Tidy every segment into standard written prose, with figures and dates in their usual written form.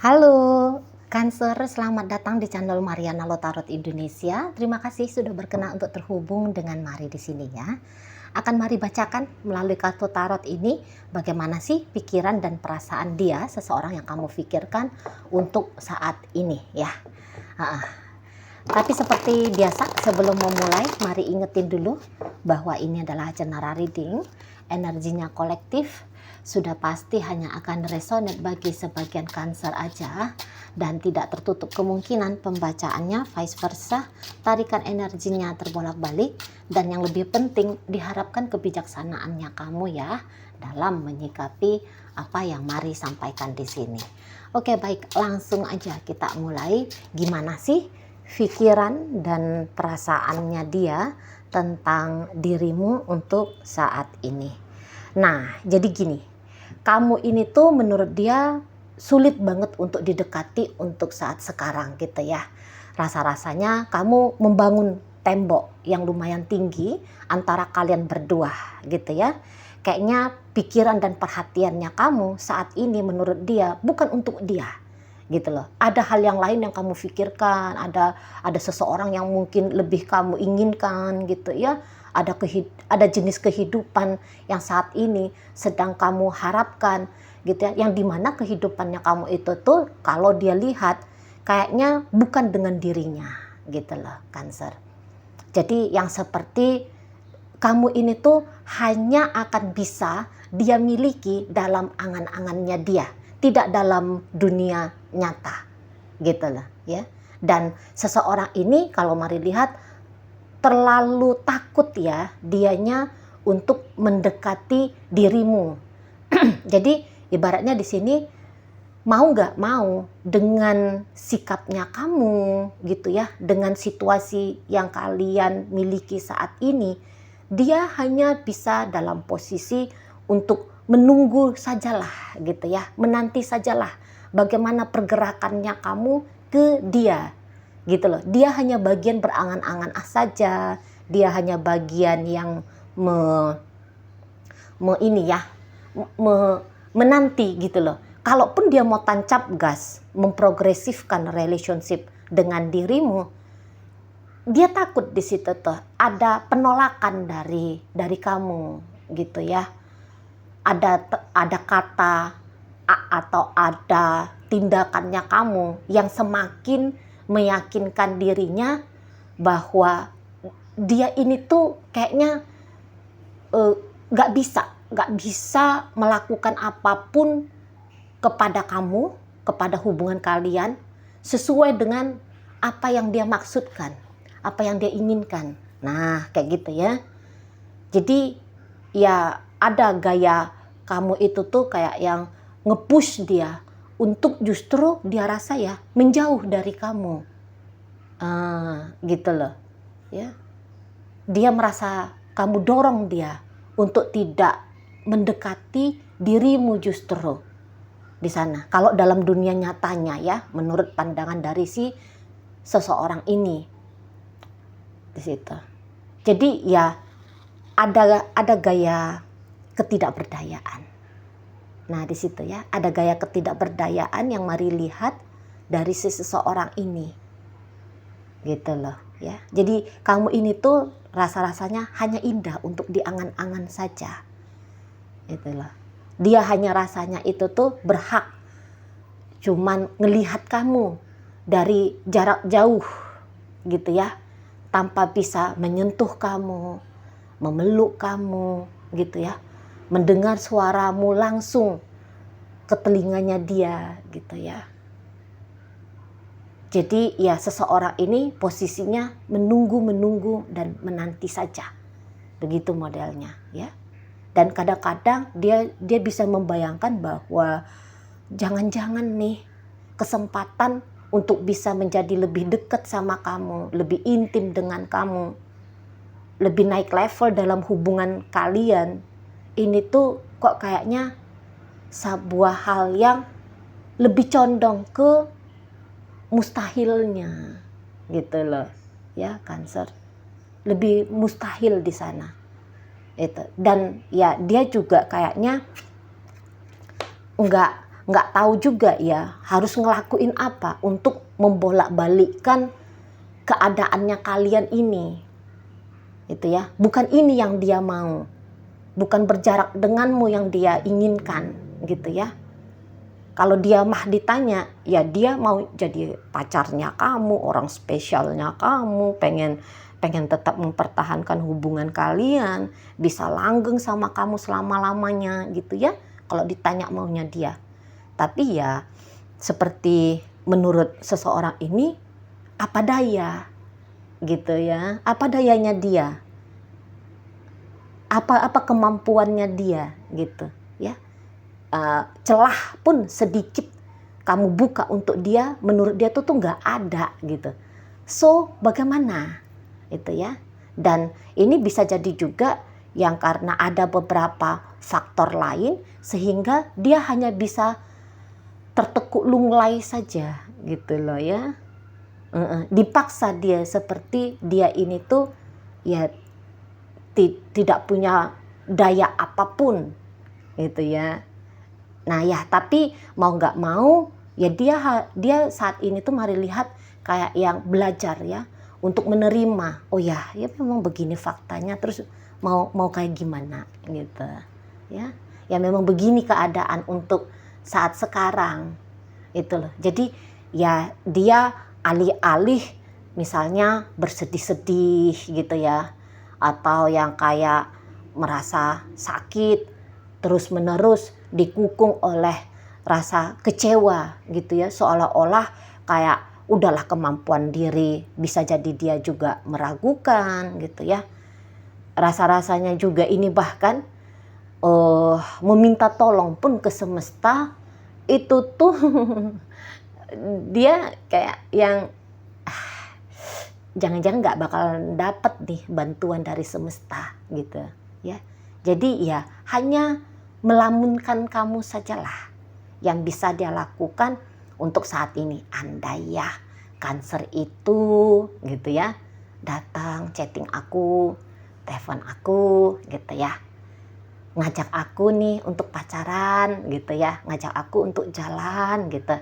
Halo, Cancer, selamat datang di channel Mariana Lotarot Indonesia. Terima kasih sudah berkenan untuk terhubung dengan Mari di sini ya. Akan Mari bacakan melalui kartu tarot ini bagaimana sih pikiran dan perasaan dia, seseorang yang kamu pikirkan untuk saat ini ya. Tapi seperti biasa sebelum memulai, mari ingetin dulu bahwa ini adalah general reading, energinya kolektif, sudah pasti hanya akan resonate bagi sebagian Cancer aja dan tidak tertutup kemungkinan pembacaannya vice versa, tarikan energinya terbolak-balik, dan yang lebih penting diharapkan kebijaksanaannya kamu ya dalam menyikapi apa yang Mari sampaikan di sini. Oke, baik, langsung aja kita mulai. Gimana sih pikiran dan perasaannya dia tentang dirimu untuk saat ini? Nah, jadi gini, kamu ini tuh menurut dia sulit banget untuk didekati untuk saat sekarang gitu ya. Rasa-rasanya kamu membangun tembok yang lumayan tinggi antara kalian berdua gitu ya. Kayaknya pikiran dan perhatiannya kamu saat ini menurut dia bukan untuk dia gitu loh. Ada hal yang lain yang kamu pikirkan, ada seseorang yang mungkin lebih kamu inginkan gitu ya. Ada jenis kehidupan yang saat ini sedang kamu harapkan gitu ya, yang dimana kehidupannya kamu itu tuh kalau dia lihat kayaknya bukan dengan dirinya gitu loh, Cancer. Jadi yang seperti kamu ini tuh hanya akan bisa dia miliki dalam angan-angannya dia, tidak dalam dunia nyata gitu loh ya. Dan seseorang ini kalau Mari lihat terlalu takut ya dianya untuk mendekati dirimu. Jadi ibaratnya di sini mau nggak mau dengan sikapnya kamu gitu ya, dengan situasi yang kalian miliki saat ini, dia hanya bisa dalam posisi untuk menunggu sajalah gitu ya, menanti sajalah bagaimana pergerakannya kamu ke dia gitu loh. Dia hanya bagian berangan-angan saja, dia hanya bagian yang menanti gitu loh. Kalaupun dia mau tancap gas memprogresifkan relationship dengan dirimu, dia takut di situ tuh ada penolakan dari kamu gitu ya. Ada kata atau ada tindakannya kamu yang semakin meyakinkan dirinya bahwa dia ini tuh kayaknya nggak bisa melakukan apapun kepada kamu, kepada hubungan kalian sesuai dengan apa yang dia maksudkan, apa yang dia inginkan. Nah, kayak gitu ya. Jadi ya ada gaya kamu itu tuh kayak yang nge-push dia untuk justru dia rasa ya menjauh dari kamu. Gitu loh ya. Dia merasa kamu dorong dia untuk tidak mendekati dirimu justru di sana. Kalau dalam dunia nyatanya ya, menurut pandangan dari si seseorang ini di situ. Jadi ya ada gaya ketidakberdayaan. Nah di situ ya, ada gaya ketidakberdayaan yang Mari lihat dari si seseorang ini gitu loh ya. Jadi kamu ini tuh rasa-rasanya hanya indah untuk diangan-angan saja gitu loh. Dia hanya rasanya itu tuh berhak cuman ngelihat kamu dari jarak jauh gitu ya, tanpa bisa menyentuh kamu, memeluk kamu gitu ya, mendengar suaramu langsung ke telinganya dia gitu ya. Jadi ya seseorang ini posisinya menunggu dan menanti saja. Begitu modelnya ya. Dan kadang-kadang dia bisa membayangkan bahwa jangan-jangan nih kesempatan untuk bisa menjadi lebih dekat sama kamu, lebih intim dengan kamu, lebih naik level dalam hubungan kalian, ini tuh kok kayaknya sebuah hal yang lebih condong ke mustahilnya gitu loh ya, Cancer. Lebih mustahil di sana itu. Dan ya dia juga kayaknya nggak tahu juga ya harus ngelakuin apa untuk membolak-balikkan keadaannya kalian ini. Itu ya, bukan ini yang dia mau. Bukan berjarak denganmu yang dia inginkan, gitu ya. Kalau dia mah ditanya, ya dia mau jadi pacarnya kamu, orang spesialnya kamu, pengen tetap mempertahankan hubungan kalian, bisa langgeng sama kamu selama-lamanya gitu ya. Kalau ditanya maunya dia. Tapi ya seperti menurut seseorang ini, apa daya gitu ya. Apa dayanya dia? Apa kemampuannya dia gitu ya. Celah pun sedikit kamu buka untuk dia, menurut dia tuh nggak ada gitu. So bagaimana itu ya? Dan ini bisa jadi juga yang karena ada beberapa faktor lain sehingga dia hanya bisa tertekuk lunglai saja gitu loh ya. Dipaksa dia seperti dia ini tuh ya tidak punya daya apapun gitu ya. Nah ya, tapi mau nggak mau ya dia saat ini tuh mari lihat kayak yang belajar ya untuk menerima. Oh ya memang begini faktanya, terus mau kayak gimana gitu ya. Ya memang begini keadaan untuk saat sekarang itu loh. Jadi ya dia alih-alih misalnya bersedih-sedih gitu ya, atau yang kayak merasa sakit terus-menerus dikukung oleh rasa kecewa gitu ya, seolah-olah kayak udahlah kemampuan diri, bisa jadi dia juga meragukan gitu ya. Rasa-rasanya juga ini bahkan meminta tolong pun ke semesta itu tuh dia kayak yang jangan-jangan nggak bakal dapat nih bantuan dari semesta gitu ya. Jadi ya hanya melamunkan kamu sajalah yang bisa dia lakukan untuk saat ini. Andai ya Cancer itu gitu ya datang chatting aku, telepon aku gitu ya, ngajak aku nih untuk pacaran gitu ya, ngajak aku untuk jalan gitu,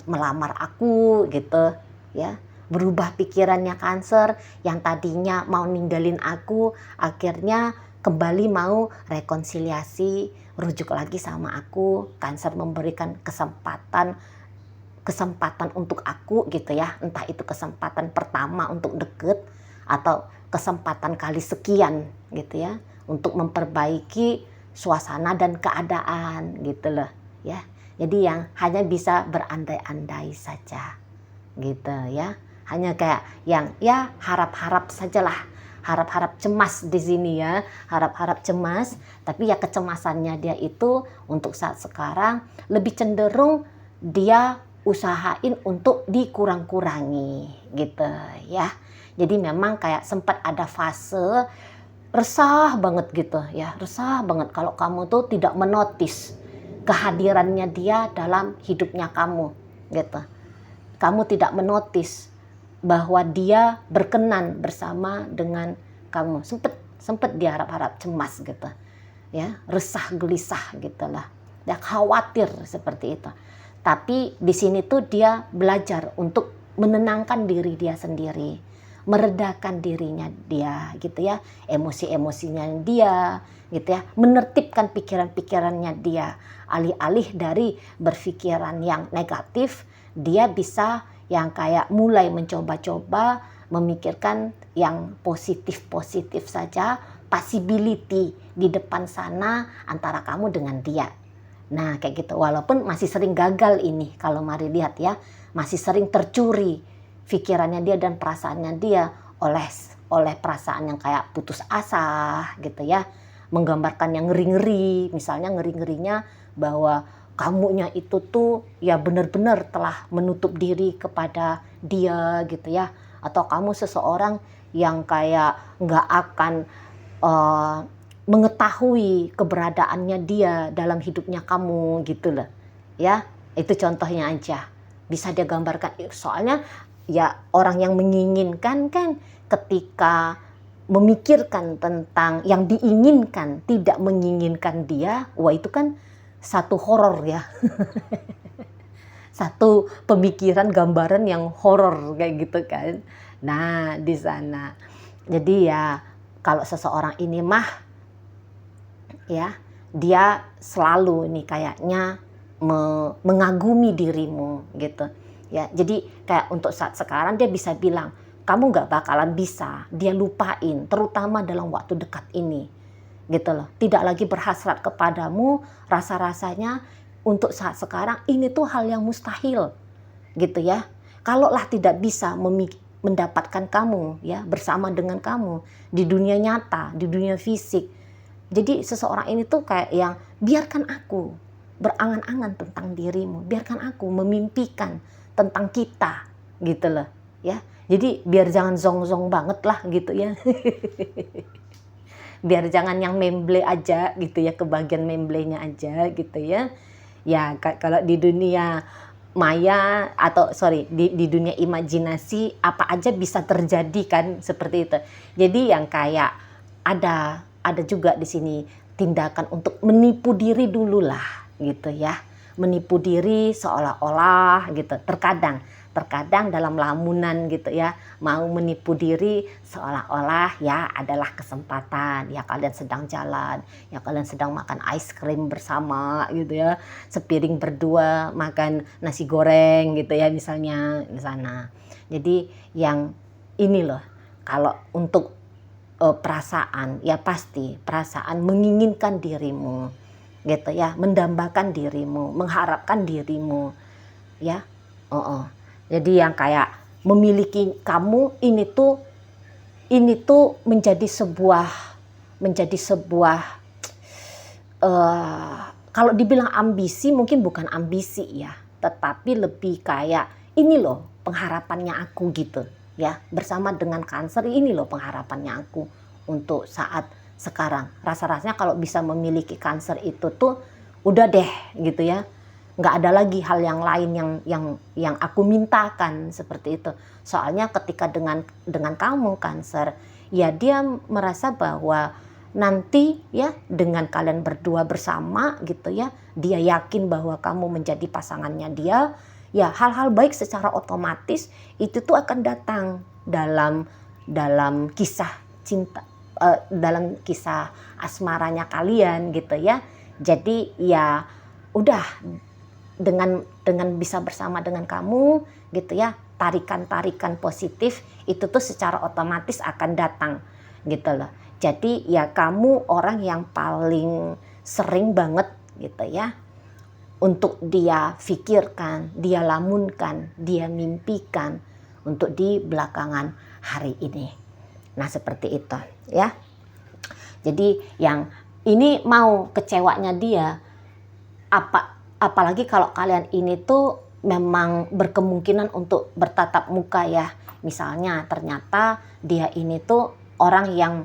melamar aku gitu ya. Berubah pikirannya Cancer yang tadinya mau ninggalin aku, akhirnya kembali mau rekonsiliasi, rujuk lagi sama aku. Cancer memberikan kesempatan untuk aku gitu ya, entah itu kesempatan pertama untuk deket atau kesempatan kali sekian gitu ya, untuk memperbaiki suasana dan keadaan gitu loh ya. Jadi yang hanya bisa berandai-andai saja gitu ya, hanya kayak yang ya harap-harap sajalah, harap-harap cemas di sini ya, harap-harap cemas. Tapi ya kecemasannya dia itu untuk saat sekarang lebih cenderung dia usahain untuk dikurang-kurangi gitu ya. Jadi memang kayak sempat ada fase resah banget gitu ya, resah banget kalau kamu tuh tidak menotis kehadirannya dia dalam hidupnya kamu gitu. Kamu tidak menotis bahwa dia berkenan bersama dengan kamu. Sempet dia harap-harap cemas gitu ya, resah gelisah gitulah, dia khawatir seperti itu. Tapi di sini tuh dia belajar untuk menenangkan diri dia sendiri, meredakan dirinya dia gitu ya, emosi-emosinya dia gitu ya, menertibkan pikiran-pikirannya dia. Alih-alih dari berpikiran yang negatif, dia bisa yang kayak mulai mencoba-coba memikirkan yang positif-positif saja, possibility di depan sana antara kamu dengan dia. Nah kayak gitu, walaupun masih sering gagal ini kalau mari lihat ya, masih sering tercuri pikirannya dia dan perasaannya dia oleh perasaan yang kayak putus asa gitu ya, menggambarkan yang ngeri-ngeri, misalnya ngeri-ngerinya bahwa kamunya itu tuh ya benar-benar telah menutup diri kepada dia gitu ya, atau kamu seseorang yang kayak nggak akan mengetahui keberadaannya dia dalam hidupnya kamu gitu loh ya. Itu contohnya aja bisa dia gambarkan. Soalnya ya orang yang menginginkan kan ketika memikirkan tentang yang diinginkan tidak menginginkan dia, wah itu kan satu horor ya. Satu pemikiran gambaran yang horor kayak gitu kan. Nah, di sana. Jadi ya kalau seseorang ini mah ya dia selalu nih kayaknya mengagumi dirimu gitu. Ya, jadi kayak untuk saat sekarang dia bisa bilang, kamu nggak bakalan bisa dia lupain, terutama dalam waktu dekat ini, gitu loh. Tidak lagi berhasrat kepadamu, rasa-rasanya untuk saat sekarang ini tuh hal yang mustahil, gitu ya. Kalaulah tidak bisa mendapatkan kamu ya bersama dengan kamu di dunia nyata, di dunia fisik. Jadi seseorang ini tuh kayak yang biarkan aku berangan-angan tentang dirimu, biarkan aku memimpikan tentang kita, gitu loh ya. Jadi biar jangan zong-zong banget lah gitu ya. Biar jangan yang memble aja gitu ya, kebagian memblenya aja gitu ya. Ya kalau di dunia maya atau di dunia imajinasi apa aja bisa terjadi kan seperti itu. Jadi yang kayak ada juga di sini tindakan untuk menipu diri dulu lah gitu ya. Menipu diri seolah-olah gitu. Terkadang dalam lamunan gitu ya, mau menipu diri seolah-olah ya adalah kesempatan, ya kalian sedang jalan, ya kalian sedang makan ice cream bersama gitu ya, sepiring berdua makan nasi goreng gitu ya misalnya di sana. Jadi yang ini loh, kalau untuk perasaan ya pasti perasaan menginginkan dirimu gitu ya, mendambakan dirimu, mengharapkan dirimu ya. Jadi yang kayak memiliki kamu ini tuh menjadi sebuah kalau dibilang ambisi mungkin bukan ambisi ya, tetapi lebih kayak ini loh pengharapannya aku gitu ya, bersama dengan Cancer ini loh pengharapannya aku untuk saat sekarang. Rasa-rasanya kalau bisa memiliki Cancer itu tuh udah deh gitu ya, nggak ada lagi hal yang lain yang aku mintakan seperti itu. Soalnya ketika dengan kamu Cancer, ya dia merasa bahwa nanti ya dengan kalian berdua bersama gitu ya, dia yakin bahwa kamu menjadi pasangannya dia, ya hal-hal baik secara otomatis itu tuh akan datang dalam kisah cinta, dalam kisah asmaranya kalian gitu ya. Jadi ya udah dengan bisa bersama dengan kamu gitu ya, tarikan positif itu tuh secara otomatis akan datang gitu loh. Jadi ya kamu orang yang paling sering banget gitu ya untuk dia pikirkan, dia lamunkan, dia mimpikan untuk di belakangan hari ini. Nah seperti itu ya. Jadi yang ini mau kecewanya dia apalagi kalau kalian ini tuh memang berkemungkinan untuk bertatap muka ya. Misalnya ternyata dia ini tuh orang yang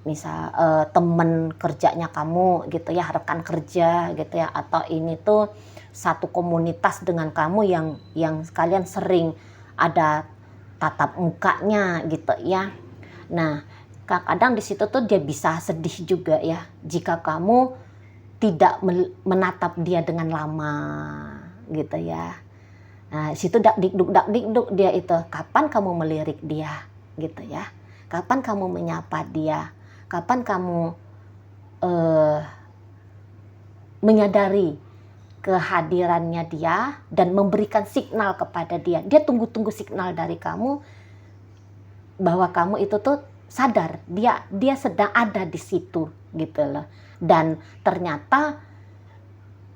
misal temen kerjanya kamu gitu ya, rekan kerja gitu ya, atau ini tuh satu komunitas dengan kamu yang kalian sering ada tatap mukanya gitu ya. Nah, kadang di situ tuh dia bisa sedih juga ya jika kamu tidak menatap dia dengan lama gitu ya. Nah, situ dak dikduk dia itu, kapan kamu melirik dia gitu ya. Kapan kamu menyapa dia? Kapan kamu menyadari kehadirannya dia dan memberikan signal kepada dia. Dia tunggu-tunggu signal dari kamu bahwa kamu itu tuh sadar dia sedang ada di situ gitu loh. Dan ternyata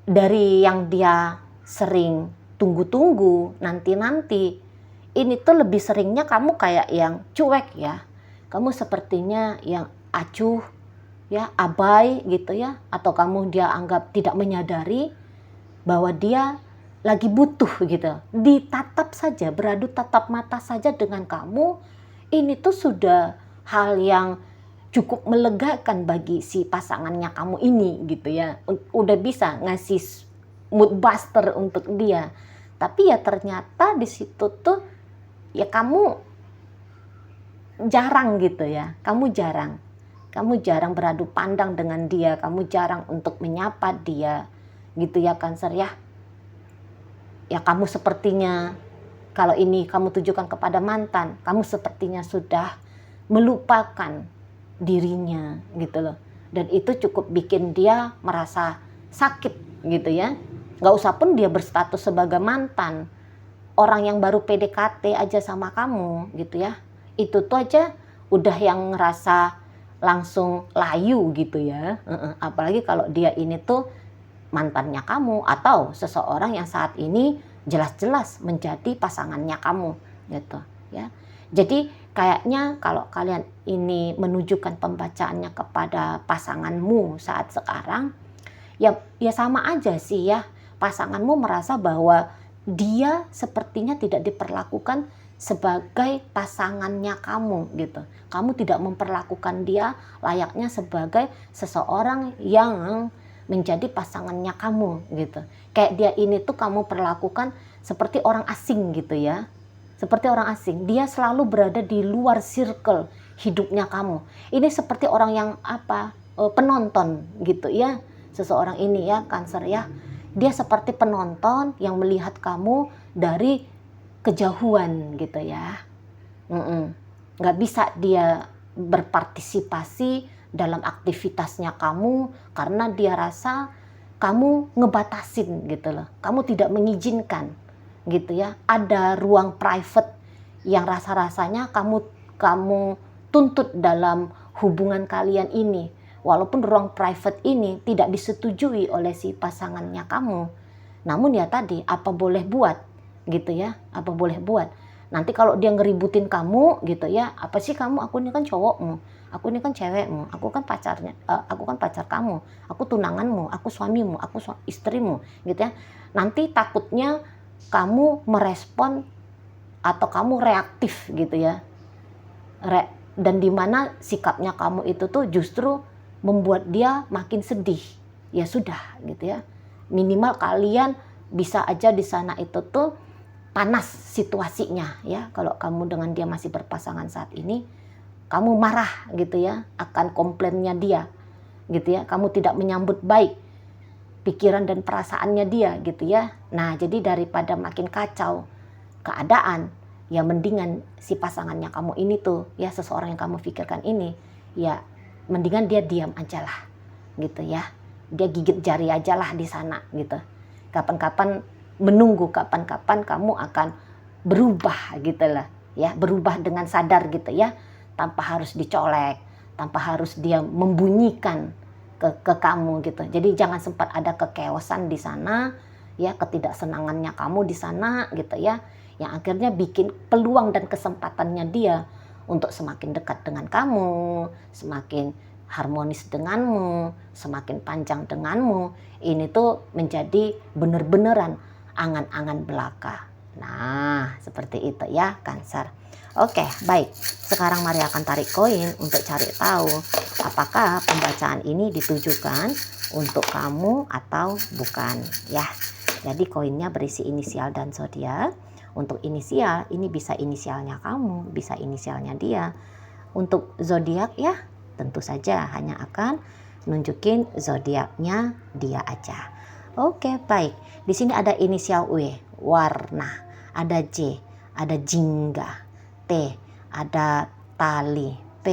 dari yang dia sering tunggu-tunggu nanti ini tuh lebih seringnya kamu kayak yang cuek ya. Kamu sepertinya yang acuh ya, abai gitu ya, atau kamu dia anggap tidak menyadari bahwa dia lagi butuh gitu. Ditatap saja, beradu tatap mata saja dengan kamu, ini tuh sudah hal yang cukup melegakan bagi si pasangannya kamu ini gitu ya. Udah bisa ngasih mood buster untuk dia. Tapi ya ternyata di situ tuh ya kamu jarang gitu ya. Kamu jarang beradu pandang dengan dia, kamu jarang untuk menyapa dia gitu ya Cancer ya. Ya kamu sepertinya, kalau ini kamu tujukan kepada mantan, kamu sepertinya sudah melupakan dirinya gitu loh. Dan itu cukup bikin dia merasa sakit gitu ya. Gak usah pun dia berstatus sebagai mantan. Orang yang baru PDKT aja sama kamu gitu ya. Itu tuh aja udah yang ngerasa langsung layu gitu ya. Apalagi kalau dia ini tuh mantannya kamu atau seseorang yang saat ini jelas-jelas menjadi pasangannya kamu gitu ya. Jadi kayaknya kalau kalian ini menunjukkan pembacaannya kepada pasanganmu saat sekarang, ya sama aja sih ya. Pasanganmu merasa bahwa dia sepertinya tidak diperlakukan sebagai pasangannya kamu gitu. Kamu tidak memperlakukan dia layaknya sebagai seseorang yang menjadi pasangannya kamu gitu. Kayak dia ini tuh kamu perlakukan seperti orang asing gitu ya. Seperti orang asing, dia selalu berada di luar circle hidupnya kamu. Ini seperti orang yang penonton gitu ya. Seseorang ini ya, Cancer ya. Dia seperti penonton yang melihat kamu dari kejauhan gitu ya. Nggak bisa dia berpartisipasi dalam aktivitasnya kamu karena dia rasa kamu ngebatasin gitu loh. Kamu tidak mengizinkan gitu ya. Ada ruang private yang rasa-rasanya kamu tuntut dalam hubungan kalian ini. Walaupun ruang private ini tidak disetujui oleh si pasangannya kamu. Namun ya tadi, apa boleh buat gitu ya. Apa boleh buat. Nanti kalau dia ngeributin kamu gitu ya, apa sih kamu, aku ini kan cowokmu, aku ini kan cewekmu, aku kan pacarnya, aku kan pacar kamu, aku tunanganmu, aku suamimu, aku istrimu gitu ya. Nanti takutnya kamu merespon atau kamu reaktif gitu ya. Dan dimana sikapnya kamu itu tuh justru membuat dia makin sedih. Ya sudah gitu ya. Minimal kalian bisa aja di sana itu tuh panas situasinya ya. Kalau kamu dengan dia masih berpasangan saat ini, kamu marah gitu ya akan komplainnya dia gitu ya. Kamu tidak menyambut baik pikiran dan perasaannya dia gitu ya. Nah, jadi daripada makin kacau keadaan, ya mendingan si pasangannya kamu ini tuh ya, seseorang yang kamu pikirkan ini, ya mendingan dia diam aja lah gitu ya. Dia gigit jari aja lah di sana gitu. Kapan-kapan menunggu kapan-kapan kamu akan berubah gitu lah ya, berubah dengan sadar gitu ya, tanpa harus dicolek, tanpa harus dia membunyikan ke kamu gitu. Jadi jangan sempat ada kekeosan di sana ya, ketidaksenangannya kamu di sana gitu ya, yang akhirnya bikin peluang dan kesempatannya dia untuk semakin dekat dengan kamu, semakin harmonis denganmu, semakin panjang denganmu, ini tuh menjadi bener-beneran angan-angan belaka. Nah, seperti itu ya, Cancer. Oke, baik. Sekarang Maria akan tarik koin untuk cari tahu apakah pembacaan ini ditujukan untuk kamu atau bukan ya. Jadi koinnya berisi inisial dan zodiak. Untuk inisial ini bisa inisialnya kamu, bisa inisialnya dia. Untuk zodiak ya, tentu saja hanya akan nunjukin zodiaknya dia aja. Oke, baik. Di sini ada inisial W, warna, ada J, ada jingga, T, ada tali, P,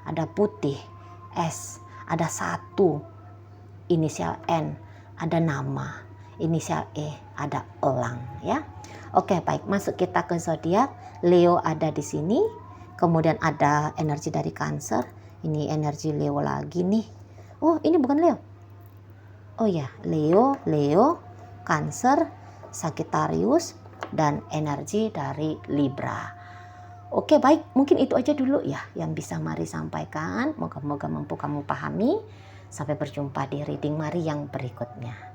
ada putih, S, ada satu, inisial N, ada nama, inisial E, ada elang ya. Oke, baik, masuk kita ke zodiak. Leo ada di sini. Kemudian ada energi dari Cancer. Ini energi Leo lagi nih. Oh, ini bukan Leo. Oh ya, Leo, Cancer, Sagittarius, dan energi dari Libra. Oke, baik, mungkin itu aja dulu ya yang bisa Mari sampaikan. Moga-moga mampu kamu pahami. Sampai berjumpa di reading Mari yang berikutnya.